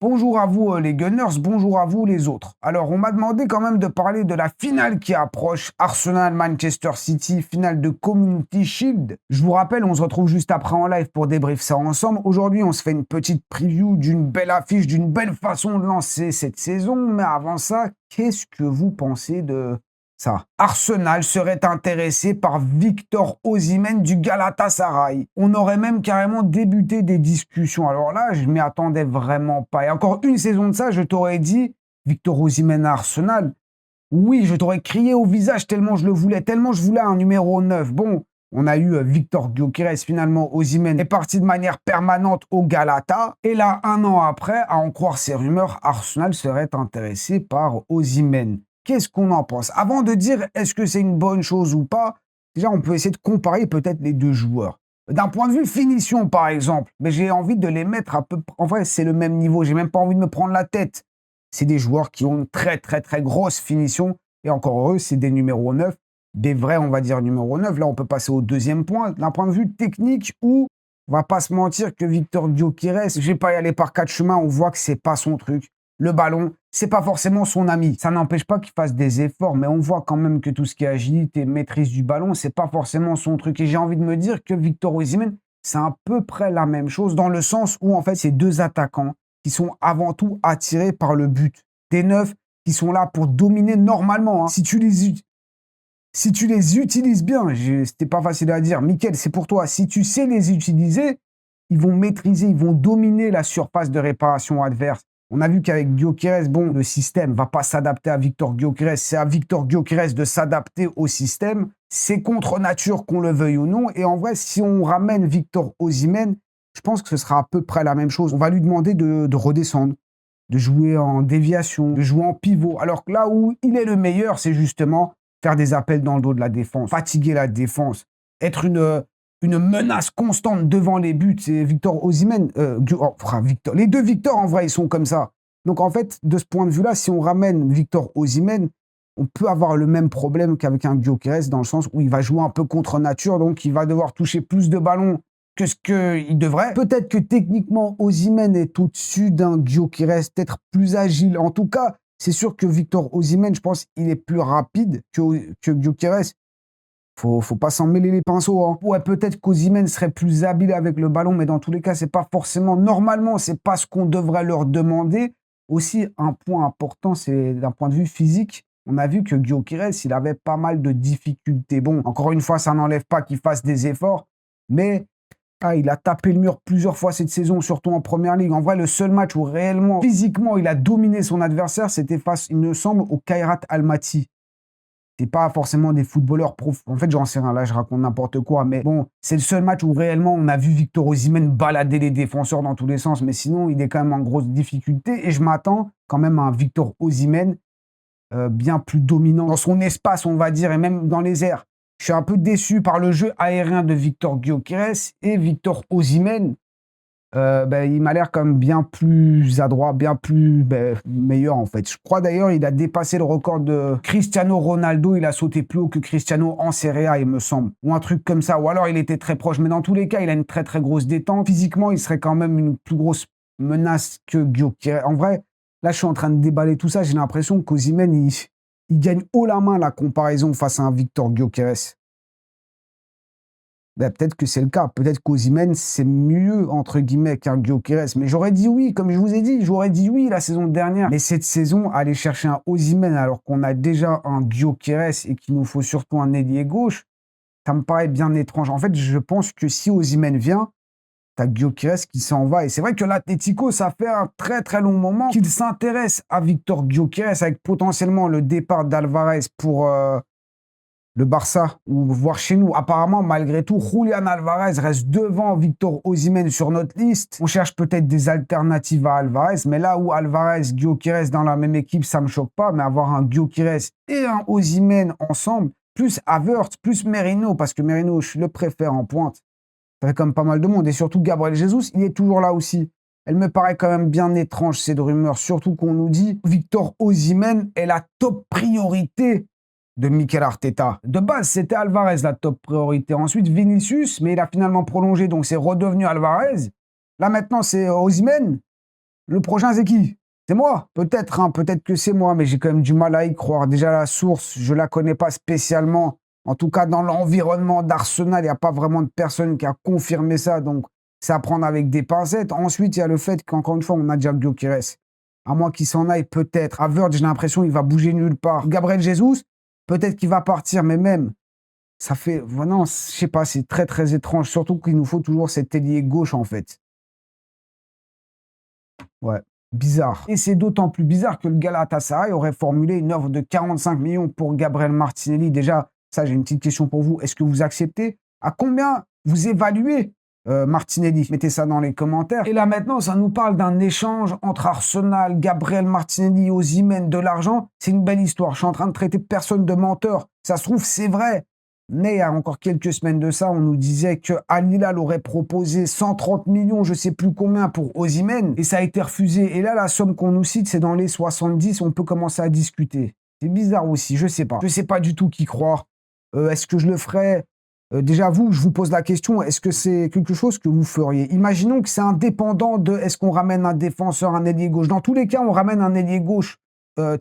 Bonjour à vous les Gunners, bonjour à vous les autres. Alors, on m'a demandé quand même de parler de la finale qui approche, Arsenal-Manchester City, finale de Community Shield. Je vous rappelle, on se retrouve juste après en live pour débrief ça ensemble. Aujourd'hui, on se fait une petite preview d'une belle affiche, d'une belle façon de lancer cette saison. Mais avant ça, qu'est-ce que vous pensez de ça? Arsenal serait intéressé par Victor Osimhen du Galatasaray. On aurait même carrément débuté des discussions. Alors là, je m'y attendais vraiment pas. Et encore une saison de ça, je t'aurais dit Victor Osimhen à Arsenal. Oui, je t'aurais crié au visage tellement je le voulais, tellement je voulais un numéro 9. Bon, on a eu Victor Gyökeres, finalement Osimhen est parti de manière permanente au Galata. Et là, un an après, à en croire ces rumeurs, Arsenal serait intéressé par Osimhen. Qu'est-ce qu'on en pense? Avant de dire est-ce que c'est une bonne chose ou pas, déjà on peut essayer de comparer peut-être les deux joueurs. D'un point de vue finition par exemple, mais j'ai envie de les mettre à peu près. En vrai, c'est le même niveau, j'ai même pas envie de me prendre la tête. C'est des joueurs qui ont une très grosse finition. Et encore heureux, c'est des numéros 9, des vrais, on va dire, numéros 9. Là, on peut passer au deuxième point, d'un point de vue technique où, on va pas se mentir que Victor Gyökeres, je vais pas y aller par quatre chemins, on voit que c'est pas son truc. Le ballon, c'est pas forcément son ami. Ça n'empêche pas qu'il fasse des efforts, mais on voit quand même que tout ce qui est agilité, maîtrise du ballon, c'est pas forcément son truc. Et j'ai envie de me dire que Victor Osimhen, c'est à peu près la même chose, dans le sens où, en fait, c'est deux attaquants qui sont avant tout attirés par le but. Des neufs qui sont là pour dominer normalement. Hein. Si tu les utilises bien, c'était pas facile à dire. Mickaël, c'est pour toi. Si tu sais les utiliser, ils vont maîtriser, ils vont dominer la surface de réparation adverse. On a vu qu'avec Gyökeres, bon, le système va pas s'adapter à Victor Gyökeres. C'est à Victor Gyökeres de s'adapter au système. C'est contre nature, qu'on le veuille ou non. Et en vrai, si on ramène Victor Osimhen, je pense que ce sera à peu près la même chose. On va lui demander de redescendre, de jouer en déviation, de jouer en pivot. Alors que là où il est le meilleur, c'est justement faire des appels dans le dos de la défense, fatiguer la défense, être une menace constante devant les buts. C'est Victor Osimhen. Victor. Les deux Victor, en vrai, ils sont comme ça. Donc, en fait, de ce point de vue-là, si on ramène Victor Osimhen, on peut avoir le même problème qu'avec un Gyökeres, dans le sens où il va jouer un peu contre nature, donc il va devoir toucher plus de ballons que ce qu'il devrait. Peut-être que techniquement, Osimhen est au-dessus d'un Gyökeres, peut-être plus agile. En tout cas, c'est sûr que Victor Osimhen, je pense, il est plus rapide que Gyökeres. Faut pas s'en mêler les pinceaux. Hein. Ouais, peut-être qu'Osimhen serait plus habile avec le ballon, mais dans tous les cas, c'est pas forcément. Normalement, c'est pas ce qu'on devrait leur demander. Aussi, un point important, c'est d'un point de vue physique. On a vu que Gyökeres, il avait pas mal de difficultés. Bon, encore une fois, ça n'enlève pas qu'il fasse des efforts, mais il a tapé le mur plusieurs fois cette saison, surtout en première ligue. En vrai, le seul match où réellement, physiquement, il a dominé son adversaire, c'était face, il me semble, au Kairat Almaty. C'est pas forcément des footballeurs profs. En fait, j'en sais rien. Là, je raconte n'importe quoi. Mais bon, c'est le seul match où réellement on a vu Victor Osimhen balader les défenseurs dans tous les sens. Mais sinon, il est quand même en grosse difficulté. Et je m'attends quand même à un Victor Osimhen bien plus dominant dans son espace, on va dire, et même dans les airs. Je suis un peu déçu par le jeu aérien de Victor Gyökeres et Victor Osimhen. Il m'a l'air quand même bien plus adroit, bien plus meilleur en fait. Je crois d'ailleurs il a dépassé le record de Cristiano Ronaldo. Il a sauté plus haut que Cristiano en Serie A, il me semble. Ou un truc comme ça. Ou alors il était très proche. Mais dans tous les cas, il a une très grosse détente. Physiquement, il serait quand même une plus grosse menace que Gyökeres. En vrai, là, je suis en train de déballer tout ça. J'ai l'impression qu'Osimhen, il gagne haut la main la comparaison face à un Victor Gyökeres. Peut-être que c'est le cas. Peut-être qu'Osimhen, c'est mieux, entre guillemets, qu'un Gyökeres. Mais j'aurais dit oui, comme je vous ai dit, j'aurais dit oui la saison dernière. Mais cette saison, aller chercher un Osimhen alors qu'on a déjà un Gyökeres et qu'il nous faut surtout un ailier gauche, ça me paraît bien étrange. En fait, je pense que si Osimhen vient, t'as Gyökeres qui s'en va. Et c'est vrai que l'Atlético, ça fait un très long moment qu'il s'intéresse à Victor Gyökeres avec potentiellement le départ d'Alvarez pour le Barça, ou voire chez nous. Apparemment, malgré tout, Julián Alvarez reste devant Victor Osimhen sur notre liste. On cherche peut-être des alternatives à Alvarez, mais là où Alvarez, Gyökeres dans la même équipe, ça me choque pas, mais avoir un Gyökeres et un Osimhen ensemble, plus Havertz, plus Merino, parce que Merino, je le préfère en pointe. Ça fait quand même pas mal de monde, et surtout Gabriel Jesus, il est toujours là aussi. Elle me paraît quand même bien étrange, cette rumeur, surtout qu'on nous dit Victor Osimhen est la top priorité de Mikel Arteta. De base, c'était Alvarez la top priorité. Ensuite, Vinicius, mais il a finalement prolongé, donc c'est redevenu Alvarez. Là, maintenant, c'est Osimhen. Le prochain, c'est qui? C'est moi. Peut-être, hein, peut-être que c'est moi, mais j'ai quand même du mal à y croire. Déjà, la source, je la connais pas spécialement. En tout cas, dans l'environnement d'Arsenal, il n'y a pas vraiment de personne qui a confirmé ça. Donc, c'est à prendre avec des pincettes. Ensuite, il y a le fait qu'encore une fois, on a déjà Gyökeres. À moins qu'il s'en aille, peut-être. Havertz, j'ai l'impression qu'il va bouger nulle part. Gabriel Jesus, peut-être qu'il va partir, mais même, ça fait... Non, je sais pas, c'est très, très étrange. Surtout qu'il nous faut toujours cet ailier gauche, en fait. Ouais, bizarre. Et c'est d'autant plus bizarre que le Galatasaray aurait formulé une offre de 45 millions pour Gabriel Martinelli. Déjà, ça, j'ai une petite question pour vous. Est-ce que vous acceptez? À combien vous évaluez Martinelli? Mettez ça dans les commentaires. Et là, maintenant, ça nous parle d'un échange entre Arsenal, Gabriel Martinelli, Osimhen, de l'argent. C'est une belle histoire. Je suis en train de traiter personne de menteur. Ça se trouve, c'est vrai. Mais il y a encore quelques semaines de ça, on nous disait que Al Hilal aurait proposé 130 millions, je ne sais plus combien, pour Osimhen, et ça a été refusé. Et là, la somme qu'on nous cite, c'est dans les 70, on peut commencer à discuter. C'est bizarre aussi, je ne sais pas. Je ne sais pas du tout qui croire. Est-ce que je le ferais? Déjà, vous, je vous pose la question, est-ce que c'est quelque chose que vous feriez? Imaginons que c'est indépendant de est-ce qu'on ramène un défenseur, un ailier gauche. Dans tous les cas, on ramène un ailier gauche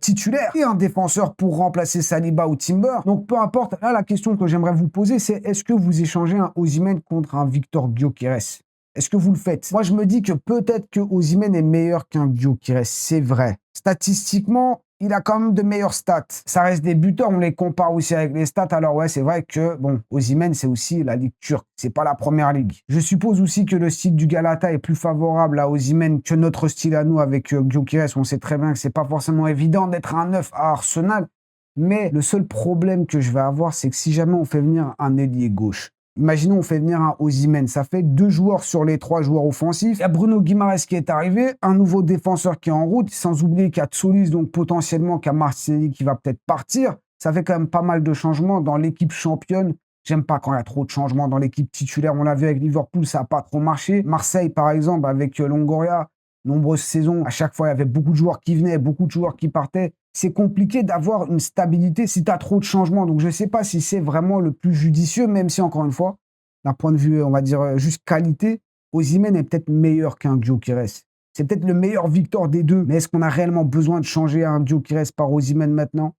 titulaire et un défenseur pour remplacer Saliba ou Timber. Donc, peu importe. Là, la question que j'aimerais vous poser, c'est est-ce que vous échangez un Osimhen contre un Victor Gyökeres? Est-ce que vous le faites? Moi, je me dis que peut-être que Osimhen est meilleur qu'un Gyökeres. C'est vrai. Statistiquement, il a quand même de meilleures stats. Ça reste des buteurs, on les compare aussi avec les stats. Alors ouais, c'est vrai que, bon, Osimhen, c'est aussi la ligue turque. C'est pas la première ligue. Je suppose aussi que le style du Galata est plus favorable à Osimhen que notre style à nous avec Gyökeres. On sait très bien que c'est pas forcément évident d'être un neuf à Arsenal. Mais le seul problème que je vais avoir, c'est que si jamais on fait venir un ailier gauche, imaginons on fait venir un Osimhen, ça fait 2 joueurs sur les 3 joueurs offensifs. Il y a Bruno Guimaraes qui est arrivé, un nouveau défenseur qui est en route, sans oublier qu'il y a Tsolis, donc potentiellement qu'il y a Martinelli qui va peut-être partir. Ça fait quand même pas mal de changements dans l'équipe championne. J'aime pas quand il y a trop de changements dans l'équipe titulaire. On l'a vu avec Liverpool, ça n'a pas trop marché. Marseille, par exemple, avec Longoria, nombreuses saisons, à chaque fois, il y avait beaucoup de joueurs qui venaient, beaucoup de joueurs qui partaient. C'est compliqué d'avoir une stabilité si tu as trop de changements. Donc, je ne sais pas si c'est vraiment le plus judicieux, même si, encore une fois, d'un point de vue, on va dire, juste qualité, Osimhen est peut-être meilleur qu'un Gyökeres. C'est peut-être le meilleur Victor des deux. Mais est-ce qu'on a réellement besoin de changer un Gyökeres par Osimhen maintenant?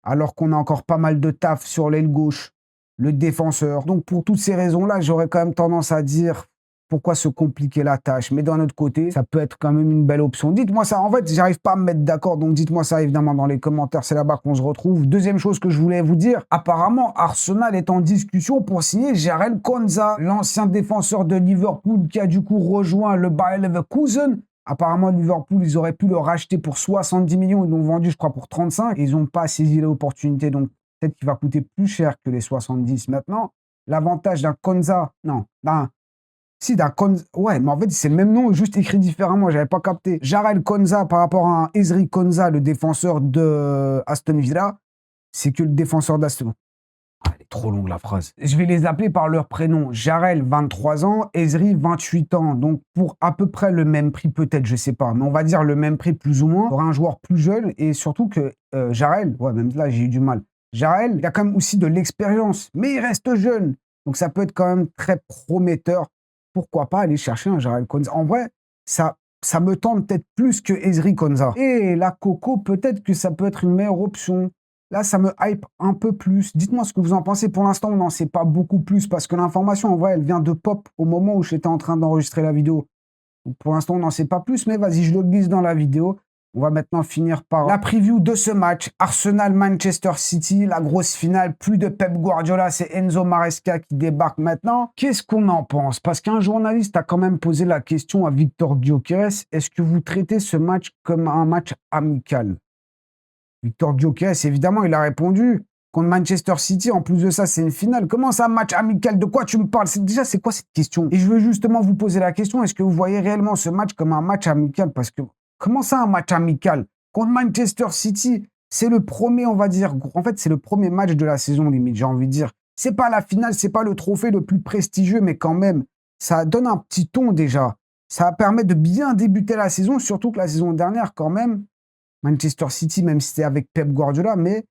Alors qu'on a encore pas mal de taf sur l'aile gauche, le défenseur. Donc, pour toutes ces raisons-là, j'aurais quand même tendance à dire... Pourquoi se compliquer la tâche? Mais d'un autre côté, ça peut être quand même une belle option. Dites-moi ça. En fait, j'arrive pas à me mettre d'accord. Donc, dites-moi ça évidemment dans les commentaires. C'est là-bas qu'on se retrouve. Deuxième chose que je voulais vous dire. Apparemment, Arsenal est en discussion pour signer Jarell Konsa, l'ancien défenseur de Liverpool qui a du coup rejoint le Bayer Leverkusen. Apparemment, Liverpool, ils auraient pu le racheter pour 70 millions. Ils l'ont vendu, je crois, pour 35. Et ils n'ont pas saisi l'opportunité. Donc, peut-être qu'il va coûter plus cher que les 70 maintenant. L'avantage d'un Konsa, non, si, d'un Konsa, ouais, mais en fait, c'est le même nom, juste écrit différemment, j'avais pas capté. Jarell Konsa par rapport à un Ezri Konsa, le défenseur de Aston Villa, c'est que le défenseur d'Aston... Ah, elle est trop longue la phrase. Je vais les appeler par leur prénom. Jarell, 23 ans, Ezri, 28 ans. Donc, pour à peu près le même prix, peut-être, je sais pas, mais on va dire le même prix plus ou moins, pour un joueur plus jeune, et surtout que Jarell, ouais, même là, j'ai eu du mal. Jarell, il a quand même aussi de l'expérience, mais il reste jeune. Donc, ça peut être quand même très prometteur. Pourquoi pas aller chercher un Jarell Konsa? En vrai, ça me tente peut-être plus que Ezri Konsa. Et la Coco, peut-être que ça peut être une meilleure option. Là, ça me hype un peu plus. Dites-moi ce que vous en pensez. Pour l'instant, on n'en sait pas beaucoup plus parce que l'information, en vrai, elle vient de pop au moment où j'étais en train d'enregistrer la vidéo. Donc, pour l'instant, on n'en sait pas plus, mais vas-y, je le glisse dans la vidéo. On va maintenant finir par la preview de ce match. Arsenal-Manchester City, la grosse finale. Plus de Pep Guardiola, c'est Enzo Maresca qui débarque maintenant. Qu'est-ce qu'on en pense? Parce qu'un journaliste a quand même posé la question à Victor Gyökeres. Est-ce que vous traitez ce match comme un match amical? Victor Gyökeres, évidemment, il a répondu. Contre Manchester City, en plus de ça, c'est une finale. Comment ça, match amical? De quoi tu me parles? Déjà, c'est quoi cette question? Et je veux justement vous poser la question. Est-ce que vous voyez réellement ce match comme un match amical? Parce que comment ça, un match amical? Contre Manchester City, c'est le premier, on va dire, en fait, c'est le premier match de la saison, limite, j'ai envie de dire. C'est pas la finale, c'est pas le trophée le plus prestigieux, mais quand même, ça donne un petit ton déjà. Ça permet de bien débuter la saison, surtout que la saison dernière, quand même, Manchester City, même si c'était avec Pep Guardiola, mais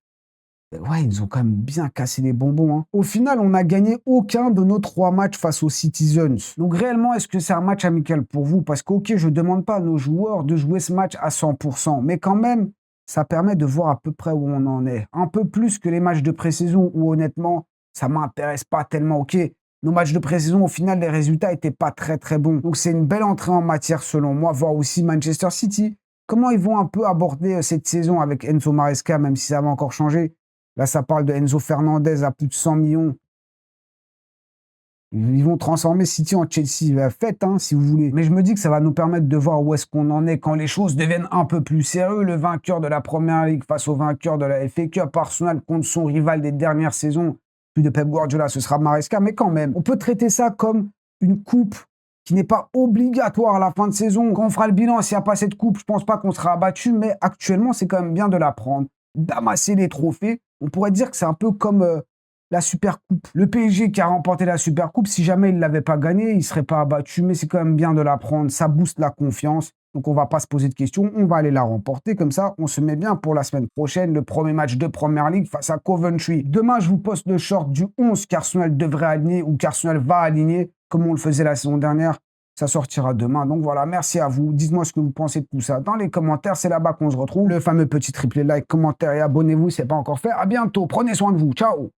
Ouais, ils ont quand même bien cassé les bonbons, hein. Au final, on n'a gagné aucun de nos 3 matchs face aux Citizens. Donc réellement, est-ce que c'est un match amical pour vous? Parce que, OK, je ne demande pas à nos joueurs de jouer ce match à 100%, mais quand même, ça permet de voir à peu près où on en est. Un peu plus que les matchs de pré-saison où honnêtement, ça m'intéresse pas tellement. OK, nos matchs de pré-saison, au final, les résultats étaient pas très, très bons. Donc c'est une belle entrée en matière selon moi, voir aussi Manchester City. Comment ils vont un peu aborder cette saison avec Enzo Maresca, même si ça va encore changer. Là, ça parle de Enzo Fernandez à plus de 100 millions. Ils vont transformer City en Chelsea. Faites, hein, si vous voulez. Mais je me dis que ça va nous permettre de voir où est-ce qu'on en est quand les choses deviennent un peu plus sérieux. Le vainqueur de la Première Ligue face au vainqueur de la FA Cup, Arsenal contre son rival des dernières saisons. Plus de Pep Guardiola, ce sera Maresca. Mais quand même, on peut traiter ça comme une coupe qui n'est pas obligatoire à la fin de saison. Quand on fera le bilan, s'il n'y a pas cette coupe, je ne pense pas qu'on sera abattu. Mais actuellement, c'est quand même bien de la prendre, d'amasser les trophées. On pourrait dire que c'est un peu comme la Super Coupe. Le PSG qui a remporté la Super Coupe, si jamais il ne l'avait pas gagné, il ne serait pas abattu, mais c'est quand même bien de la prendre. Ça booste la confiance. Donc on ne va pas se poser de questions, on va aller la remporter. Comme ça, on se met bien pour la semaine prochaine, le premier match de Première Ligue face à Coventry. Demain, je vous poste le short du 11 qu'Arsenal devrait aligner ou qu'Arsenal va aligner, comme on le faisait la saison dernière. Ça sortira demain. Donc voilà, merci à vous. Dites-moi ce que vous pensez de tout ça dans les commentaires. C'est là-bas qu'on se retrouve. Le fameux petit triplé like, commentaire et abonnez-vous si ce n'est pas encore fait. À bientôt. Prenez soin de vous. Ciao.